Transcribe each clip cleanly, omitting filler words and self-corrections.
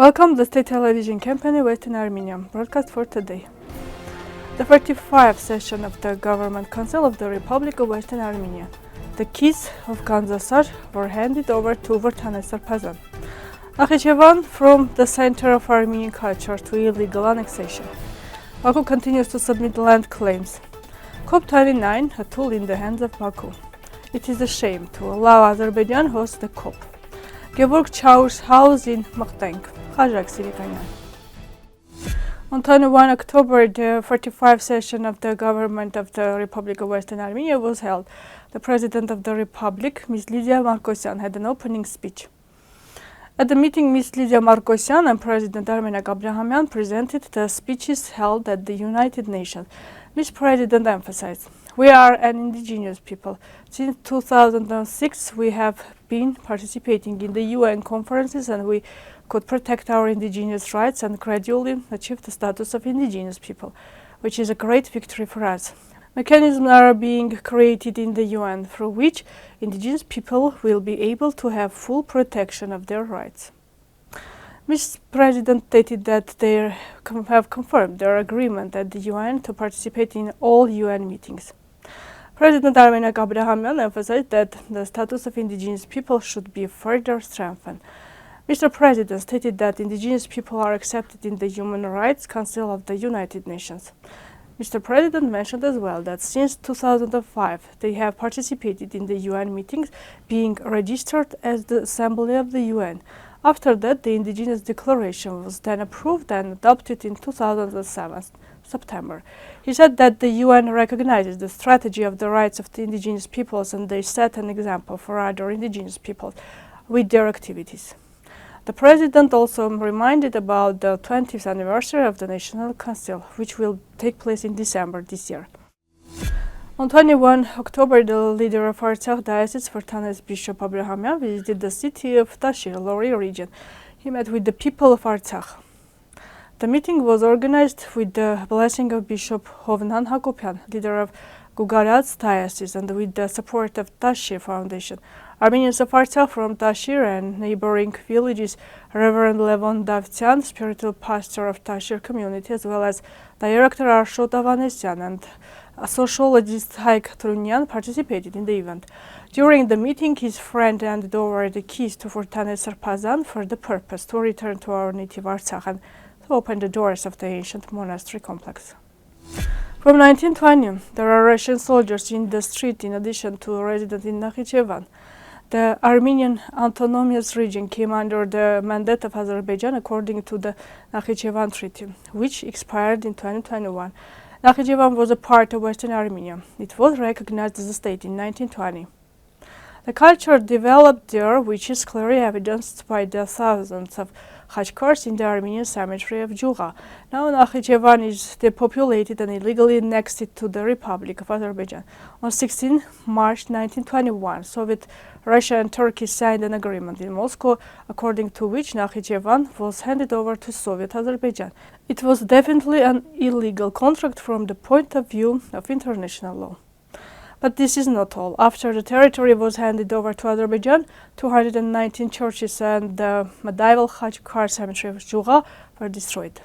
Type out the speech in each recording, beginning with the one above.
Welcome to the state television company Western Armenia, broadcast for today. The 45th session of the Government Council of the Republic of Western Armenia. The keys of Gandzasar were handed over to Vrtanes Srbazan. Nakhichevan from the center of Armenian culture to illegal annexation. Baku continues to submit land claims. COP29, a tool in the hands of Baku. It is a shame to allow Azerbaijan host the COP. Gevorg Chaush house in Mktenk, Khajak, Sirekanyan. On 21 October, the 45th session of the Government of the Republic of Western Armenia was held. The President of the Republic, Ms. Lidia Markosyan, had an opening speech. At the meeting, Ms. Lidia Markosyan and President Armine Abrahamian presented the speeches held at the United Nations. Ms. President emphasized, "We are an indigenous people. Since 2006, we have been participating in the UN conferences and we could protect our indigenous rights and gradually achieve the status of indigenous people, which is a great victory for us. Mechanisms are being created in the UN through which indigenous people will be able to have full protection of their rights." Ms. President stated that they have confirmed their agreement at the UN to participate in all UN meetings. President Armine Abrahamian emphasized that the status of indigenous people should be further strengthened. Mr. President stated that indigenous people are accepted in the Human Rights Council of the United Nations. Mr. President mentioned as well that since 2005 they have participated in the UN meetings, being registered as the Assembly of the UN. After that, the Indigenous Declaration was then approved and adopted in 2007, September. He said that the UN recognizes the strategy of the rights of the indigenous peoples and they set an example for other indigenous peoples with their activities. The President also reminded about the 20th anniversary of the National Council, which will take place in December this year. On 21 October, the leader of Artsakh Diocese, Vrtanes Bishop Abrahamian, visited the city of Tashir, Lori region. He met with the people of Artsakh. The meeting was organized with the blessing of Bishop Nan Treaty, leader of Gugarat's Diocese, and with the support of Tashir Foundation. Armenians of Artsakh from Tashir and neighboring villages, Reverend Levon Davtyan, spiritual pastor of Tashir community, as well as Director Arshot Avanesyan and sociologist Haik Trunyan participated in the event. During the meeting, his friend handed over the keys to Vrtanes Srbazan for the purpose to return to our native Artsakh and to open the doors of the ancient monastery complex. From 1920, there are Russian soldiers in the street in addition to a resident in Nakhichevan. The Armenian autonomous region came under the mandate of Azerbaijan according to the Nan Treaty, which expired in 2021. Nakhichevan was a part of Western Armenia. It was recognized as a state in 1920. The culture developed there, which is clearly evidenced by the thousands of Khajaks in the Armenian cemetery of Juga. Now Nakhichevan is depopulated and illegally annexed to the Republic of Azerbaijan. On 16 March 1921, Soviet Russia and Turkey signed an agreement in Moscow, according to which Nakhichevan was handed over to Soviet Azerbaijan. It was definitely an illegal contract from the point of view of international law. But this is not all. After the territory was handed over to Azerbaijan, 219 churches and the medieval Khajak cemetery of Juga were destroyed.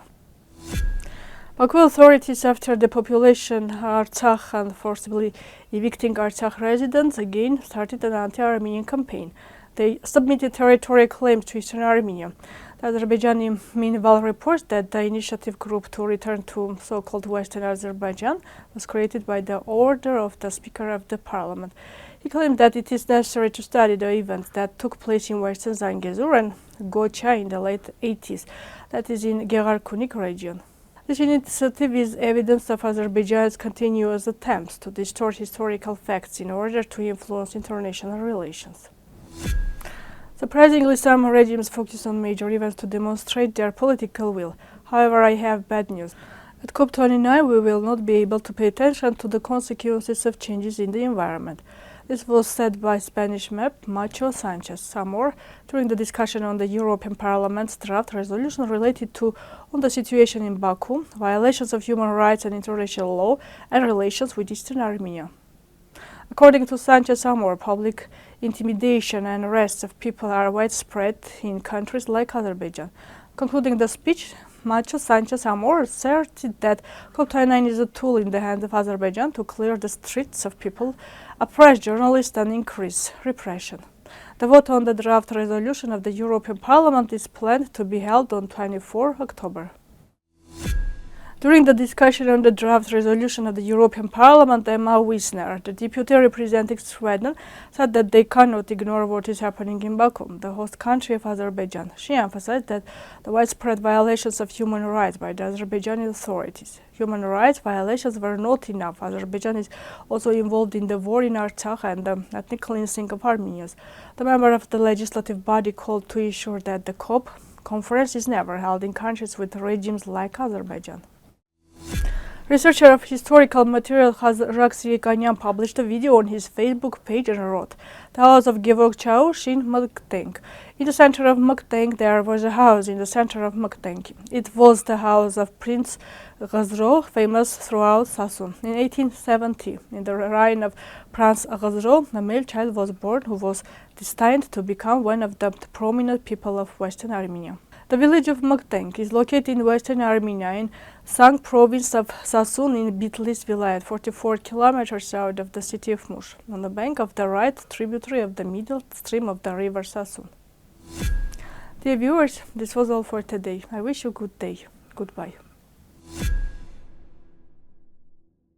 Baku authorities, after the population Artsakh and forcibly evicting Artsakh residents, again started an anti-Armenian campaign. They submitted territorial claims to Eastern Armenia. The Azerbaijani meanwhile reports that the initiative group to return to so-called Western Azerbaijan was created by the order of the Speaker of the Parliament. He claimed that it is necessary to study the events that took place in Western Gandzasar and Gocha in the late 80s, that is in Gevorg region. This initiative is evidence of Azerbaijan's continuous attempts to distort historical facts in order to influence international relations. Surprisingly, some regimes focus on major events to demonstrate their political will. However, I have bad news. At COP29, we will not be able to pay attention to the consequences of changes in the environment. This was said by Spanish MEP Macho Sanchez some more during the discussion on the European Parliament's draft resolution related to on the situation in Baku, violations of human rights and international law, and relations with Eastern Armenia. According to Sanchez Amor, public intimidation and arrests of people are widespread in countries like Azerbaijan. Concluding the speech, Macho Sanchez Amor asserted that COP29 is a tool in the hands of Azerbaijan to clear the streets of people, oppress journalists and increase repression. The vote on the draft resolution of the European Parliament is planned to be held on 24 October. During the discussion on the draft resolution of the European Parliament, Emma Wisner, the deputy representing Sweden, said that they cannot ignore what is happening in Baku, the host country of Azerbaijan. She emphasized that the widespread violations of human rights by the Azerbaijani authorities. Human rights violations were not enough. Azerbaijan is also involved in the war in Artsakh and the ethnic cleansing of Armenians. The member of the legislative body called to ensure that the COP conference is never held in countries with regimes like Azerbaijan. Researcher of historical material Khajak Sirekanyan published a video on his Facebook page and wrote, "The house of Gevorg Chaush in Mktenk. In the center of Mktenk there was a house in the center of Mktenk. It was the house of Prince Ghazro, famous throughout Sasun. In 1870, in the reign of Prince Ghazro, a male child was born who was destined to become one of the prominent people of Western Armenia." The village of Mktenk is located in Western Armenia in Sang province of Sasun in Bitlis Vilayet, 44 kilometers south of the city of Mush, on the bank of the right tributary of the middle stream of the river Sasun. Dear viewers, this was all for today. I wish you a good day. Goodbye.